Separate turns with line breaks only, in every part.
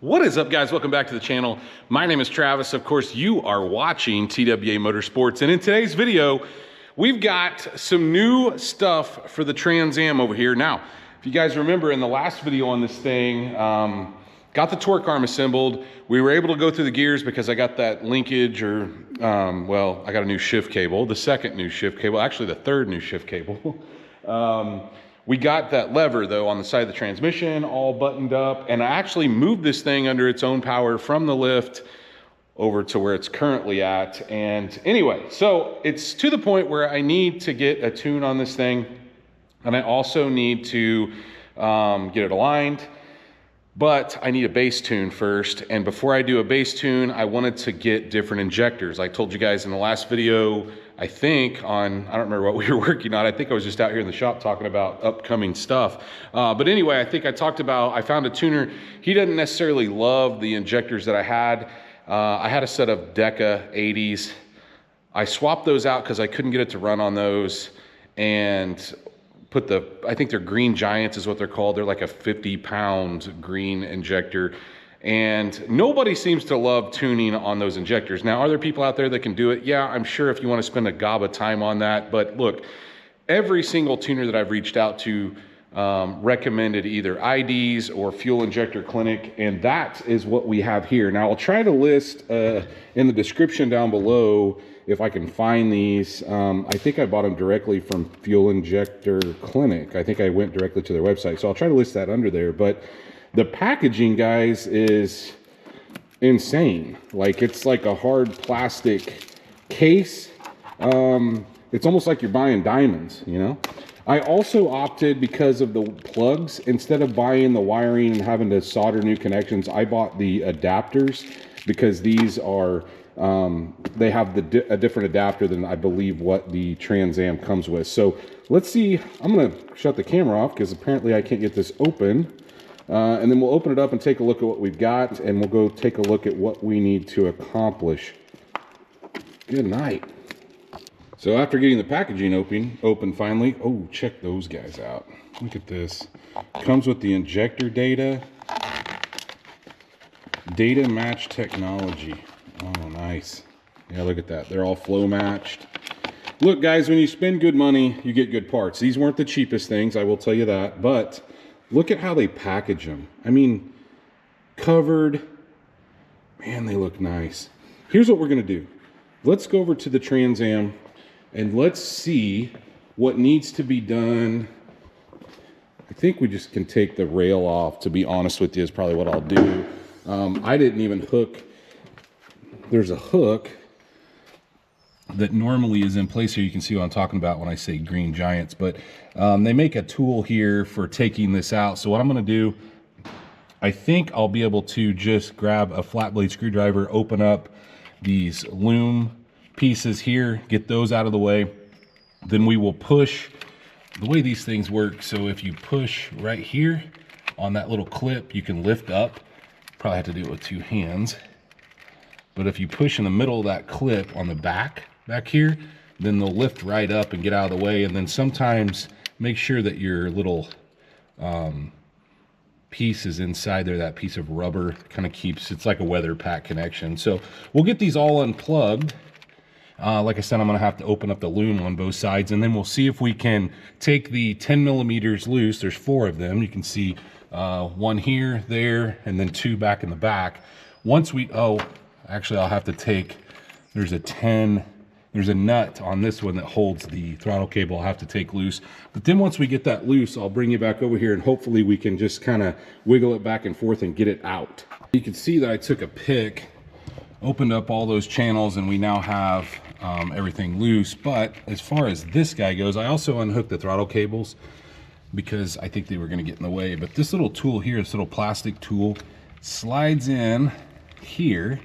What is up, guys? Welcome back to the channel. My name is Travis. Of course, you are watching TWA Motorsports, and in today's video we've got some new stuff for the Trans Am over here. Now, if you guys remember in the last video on this thing, got the torque arm assembled. We were able to go through the gears because I got that linkage, or well, I got a new shift cable, the second new shift cable, actually the third new shift cable. We got that lever though on the side of the transmission all buttoned up, and I actually moved this thing under its own power from the lift over to where it's currently at. And anyway, so it's to the point where I need to get a tune on this thing, and I also need to get it aligned, but I need a base tune first. And before I do a base tune, I wanted to get different injectors. I told you guys in the last video, I think on, I don't remember what we were working on. I think I was just out here in the shop talking about upcoming stuff. But anyway, I think I talked about, I found a tuner. He didn't necessarily love the injectors that I had. I had a set of Deka 80s. I swapped those out because I couldn't get it to run on those, and put the, I think they're Green Giants is what they're called. They're like a 50-pound green injector. And nobody seems to love tuning on those injectors. Now, are there people out there that can do it? Yeah, I'm sure if you want to spend a gob of time on that. But look, every single tuner that I've reached out to recommended either IDs or fuel injector clinic, and that is what we have here. Now, I'll try to list in the description down below if I can find these. I think I bought them directly from Fuel Injector Clinic. I think I went directly to their website, so I'll try to list that under there. But the packaging, guys, is insane. Like, it's like a hard plastic case. It's almost like you're buying diamonds, you know? I also opted, because of the plugs, instead of buying the wiring and having to solder new connections, I bought the adapters, because these are, they have a different adapter than I believe what the Trans Am comes with. So let's see. I'm gonna shut the camera off because apparently I can't get this open. And then we'll open it up and take a look at what we've got, and we'll go take a look at what we need to accomplish. Good night. So after getting the packaging open finally, oh, check those guys out. Look at this. Comes with the injector data match technology. Oh, nice. Yeah, look at that. They're all flow matched. Look, guys, when you spend good money, you get good parts. These weren't the cheapest things, I will tell you that, but look at how they package them. I mean, covered. Man, they look nice. Here's what we're going to do. Let's go over to the Trans Am and let's see what needs to be done. I think we just can take the rail off, to be honest with you, is probably what I'll do. I didn't even hook. There's a hook that normally is in place here. You can see what I'm talking about when I say Green Giants, but they make a tool here for taking this out. So what I'm going to do, I think I'll be able to just grab a flat blade screwdriver, open up these loom pieces here, get those out of the way. Then we will push the way these things work. So if you push right here on that little clip, you can lift up. Probably have to do it with two hands. But if you push in the middle of that clip on the back here, then they'll lift right up and get out of the way. And then sometimes make sure that your little piece is inside there. That piece of rubber kind of keeps, it's like a weather pack connection. So we'll get these all unplugged. Like I said, I'm gonna have to open up the loom on both sides, and then we'll see if we can take the 10 millimeters loose. There's 4 of them. You can see one here, there, and then 2 back in the back. Once we, actually, I'll have to take, there's a nut on this one that holds the throttle cable. I'll have to take loose. But then once we get that loose, I'll bring you back over here, and hopefully we can just kind of wiggle it back and forth and get it out. You can see that I took a pick, opened up all those channels, and we now have everything loose. But as far as this guy goes, I also unhooked the throttle cables because I think they were going to get in the way. But this little tool here, this little plastic tool, slides in here.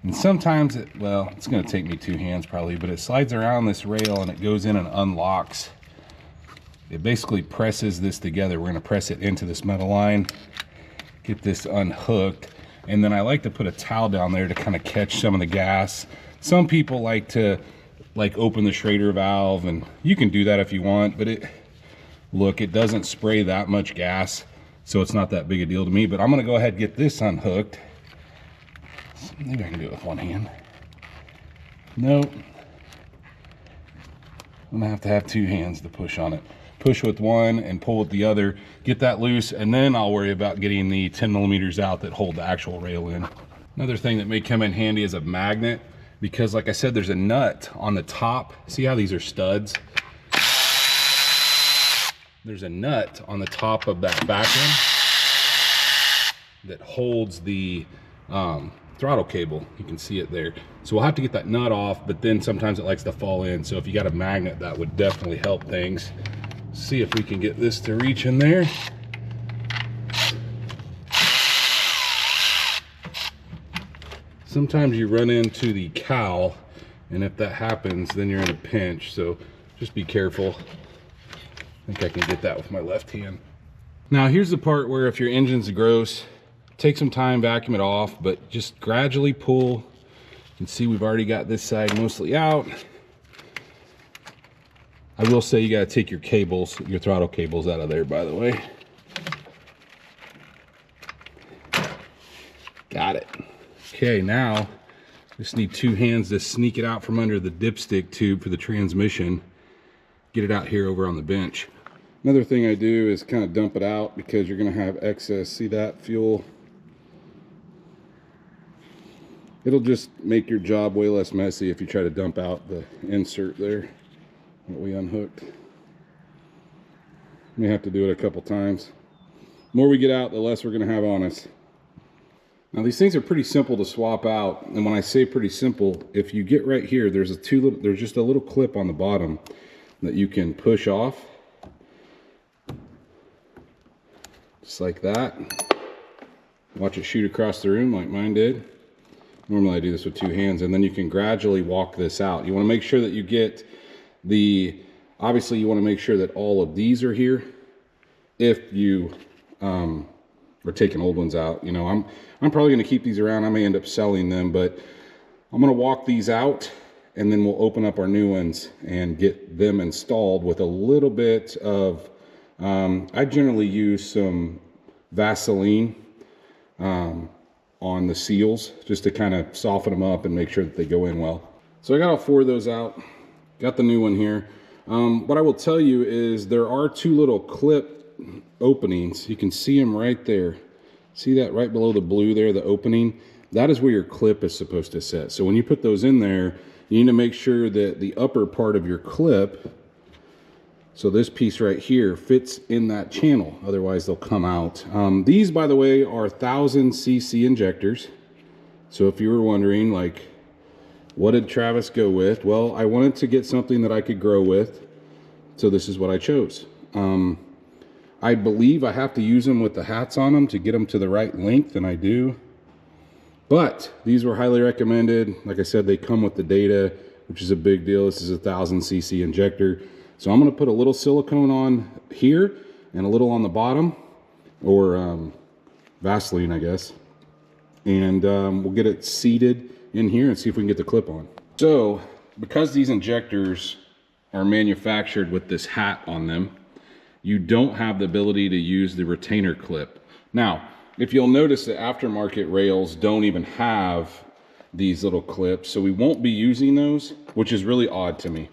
And sometimes it's going to take me 2 hands probably, but it slides around this rail and it goes in and unlocks. It basically presses this together. We're going to press it into this metal line, get this unhooked, and then I like to put a towel down there to kind of catch some of the gas. Some people like to open the Schrader valve, and you can do that if you want, but it doesn't spray that much gas. so it's not that big a deal to me. But I'm gonna go ahead and get this unhooked. Maybe I can do it with one hand. Nope. I'm gonna have to have two hands to push on it. Push with one and pull with the other, get that loose, and then I'll worry about getting the 10 millimeters out that hold the actual rail in. Another thing that may come in handy is a magnet, because like I said, there's a nut on the top. See how these are studs? There's a nut on the top of that back end that holds the throttle cable. You can see it there. So we'll have to get that nut off, but then sometimes it likes to fall in. So if you got a magnet, that would definitely help things. See if we can get this to reach in there. Sometimes you run into the cowl, and if that happens, then you're in a pinch. So just be careful. I think I can get that with my left hand. Now here's the part where if your engine's gross, take some time, vacuum it off, but just gradually pull. You can see we've already got this side mostly out. I will say you gotta take your cables, your throttle cables out of there, by the way. Got it. Okay, now just need two hands to sneak it out from under the dipstick tube for the transmission. Get it out here over on the bench. Another thing I do is kind of dump it out because you're gonna have excess, see that fuel? It'll just make your job way less messy if you try to dump out the insert there that we unhooked. May have to do it a couple times. The more we get out, the less we're gonna have on us. Now these things are pretty simple to swap out, and when I say pretty simple, if you get right here, there's just a little clip on the bottom that you can push off, just like that. Watch it shoot across the room like mine did. Normally I do this with two hands, and then you can gradually walk this out. You want to make sure that you get obviously you want to make sure that all of these are here. If you are taking old ones out, you know, I'm probably going to keep these around. I may end up selling them, but I'm going to walk these out, and then we'll open up our new ones and get them installed with a little bit of, I generally use some Vaseline on the seals just to kind of soften them up and make sure that they go in well. So I got all four of those out, got the new one here. What I will tell you is there are two little clip openings. You can see them right there. See that right below the blue there, the opening? That is where your clip is supposed to sit. So when you put those in there, you need to make sure that the upper part of your clip, so this piece right here, fits in that channel. Otherwise they'll come out. These, by the way, are 1000cc injectors. So if you were wondering, like, what did Travis go with? Well, I wanted to get something that I could grow with. So this is what I chose. I believe I have to use them with the hats on them to get them to the right length, and I do. But these were highly recommended. Like I said, they come with the data, which is a big deal. This is a 1000cc injector. So I'm going to put a little silicone on here and a little on the bottom, or Vaseline, I guess. And we'll get it seated in here and see if we can get the clip on. So because these injectors are manufactured with this hat on them, you don't have the ability to use the retainer clip. Now, if you'll notice, the aftermarket rails don't even have these little clips, so we won't be using those, which is really odd to me.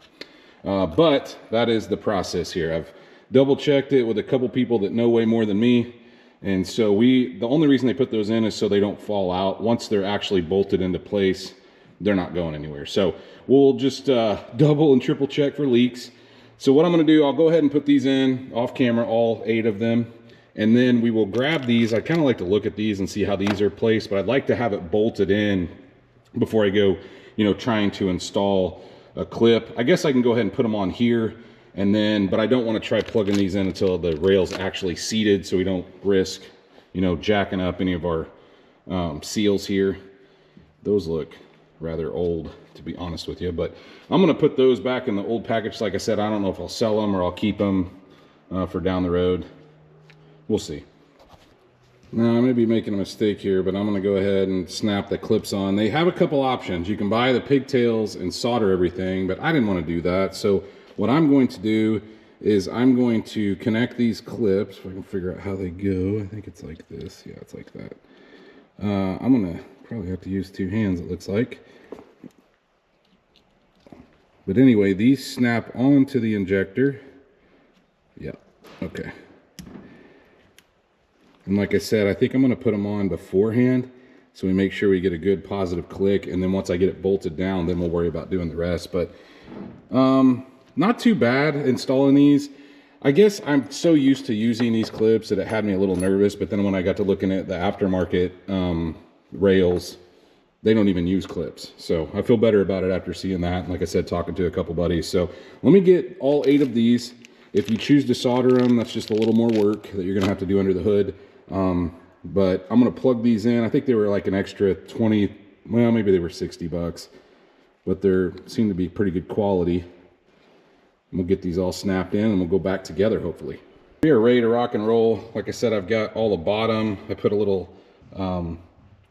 But that is the process here. I've double checked it with a couple people that know way more than me. And so the only reason they put those in is so they don't fall out. Once they're actually bolted into place, they're not going anywhere. So we'll just double and triple check for leaks. So what I'm gonna do, I'll go ahead and put these in off camera, all 8 of them. And then we will grab these. I kind of like to look at these and see how these are placed, but I'd like to have it bolted in before I go, you know, trying to install a clip. I guess I can go ahead and put them on here, and then, but I don't want to try plugging these in until the rail's actually seated, so we don't risk, you know, jacking up any of our seals here. Those look rather old, to be honest with you, but I'm going to put those back in the old package. Like I said, I don't know if I'll sell them or I'll keep them for down the road. We'll see. Now, I may be making a mistake here, but I'm going to go ahead and snap the clips on. They have a couple options. You can buy the pigtails and solder everything, but I didn't want to do that. So what I'm going to do is I'm going to connect these clips, if I can figure out how they go. I think it's like this. Yeah, it's like that. I'm gonna probably have to use 2 hands, it looks like. But anyway, these snap onto the injector. Yeah, okay. And like I said, I think I'm gonna put them on beforehand so we make sure we get a good positive click, and then once I get it bolted down, then we'll worry about doing the rest. But not too bad installing these. I guess I'm so used to using these clips that it had me a little nervous, but then when I got to looking at the aftermarket rails, they don't even use clips. So I feel better about it after seeing that. And like I said, talking to a couple buddies. So let me get all 8 of these. If you choose to solder them, that's just a little more work that you're gonna have to do under the hood. But I'm gonna plug these in. I think they were like an extra 20, well, maybe they were 60 bucks, but they seem to be pretty good quality. And we'll get these all snapped in and we'll go back together, hopefully. We are ready to rock and roll. Like I said, I've got all the bottom. I put a little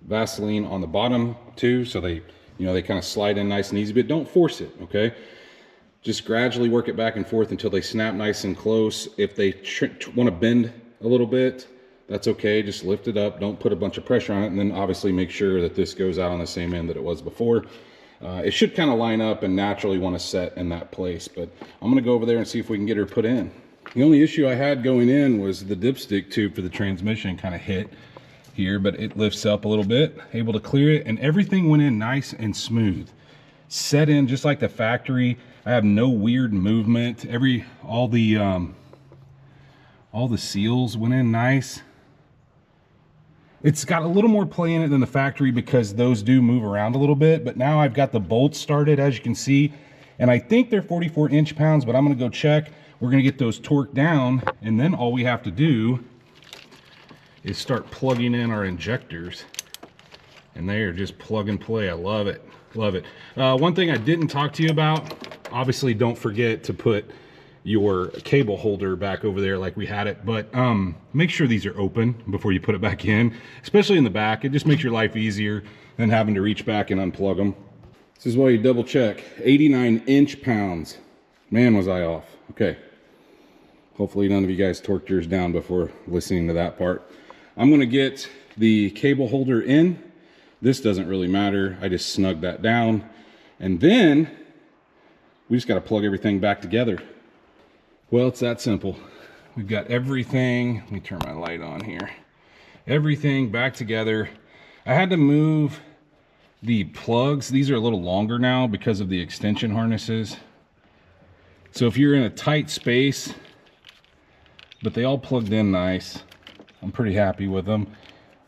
Vaseline on the bottom too, so they, you know, they kind of slide in nice and easy, but don't force it, okay? Just gradually work it back and forth until they snap nice and close. If they want to bend a little bit, that's okay. Just lift it up. Don't put a bunch of pressure on it. And then obviously make sure that this goes out on the same end that it was before. It should kind of line up and naturally want to set in that place. But I'm going to go over there and see if we can get her put in. The only issue I had going in was the dipstick tube for the transmission kind of hit here, but it lifts up a little bit, able to clear it, and everything went in nice and smooth. Set in just like the factory. I have no weird movement. All the seals went in nice. It's got a little more play in it than the factory because those do move around a little bit, but now I've got the bolts started, as you can see, and I think they're 44 inch-pounds, but I'm gonna go check. We're gonna get those torqued down, and then all we have to do is start plugging in our injectors, and they are just plug and play. I love it, love it. One thing I didn't talk to you about, obviously don't forget to put your cable holder back over there like we had it, but make sure these are open before you put it back in, especially in the back. It just makes your life easier than having to reach back and unplug them. This is why you double check. 89 inch-pounds. Man, was I off. Okay, hopefully none of you guys torqued yours down before listening to that part. I'm gonna get the cable holder in. This doesn't really matter. I just snug that down. And then we just gotta plug everything back together. Well, it's that simple. We've got everything. Let me turn my light on here. Everything back together. I had to move the plugs. These are a little longer now because of the extension harnesses. So if you're in a tight space, but they all plugged in nice. I'm pretty happy with them.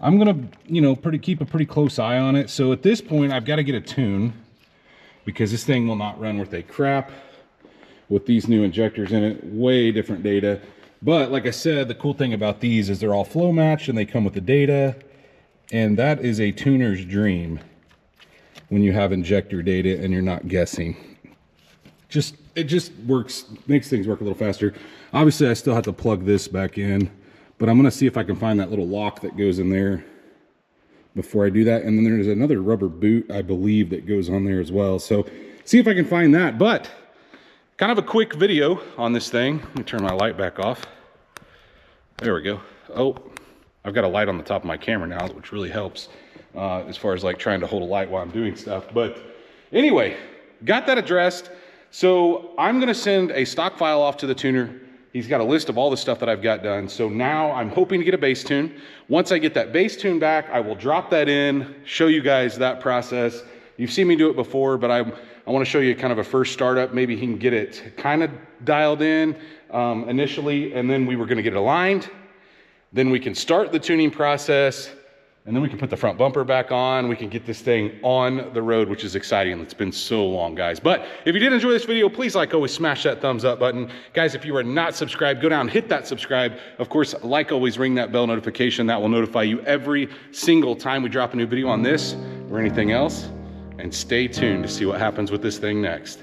I'm gonna, you know, keep a pretty close eye on it. So at this point, I've got to get a tune because this thing will not run worth a crap with these new injectors in it. Way different data. But like I said, the cool thing about these is they're all flow matched and they come with the data. And that is a tuner's dream when you have injector data and you're not guessing. It just works, makes things work a little faster. Obviously, I still have to plug this back in, but I'm gonna see if I can find that little lock that goes in there before I do that. And then there's another rubber boot, I believe, that goes on there as well. So see if I can find that. But kind of a quick video on this thing. Let me turn my light back off. There we go. Oh, I've got a light on the top of my camera now, which really helps as far as like trying to hold a light while I'm doing stuff. But anyway, got that addressed. So I'm gonna send a stock file off to the tuner. He's got a list of all the stuff that I've got done. So now I'm hoping to get a bass tune. Once I get that bass tune back, I will drop that in, show you guys that process. You've seen me do it before, but I want to show you kind of a first startup. Maybe he can get it kind of dialed in initially, and then we were going to get it aligned. Then we can start the tuning process, and then we can put the front bumper back on. We can get this thing on the road, which is exciting. It's been so long, guys. But if you did enjoy this video, please, like always, smash that thumbs up button. Guys, if you are not subscribed, go down, hit that subscribe. Of course, like always, ring that bell notification. That will notify you every single time we drop a new video on this or anything else. And stay tuned to see what happens with this thing next.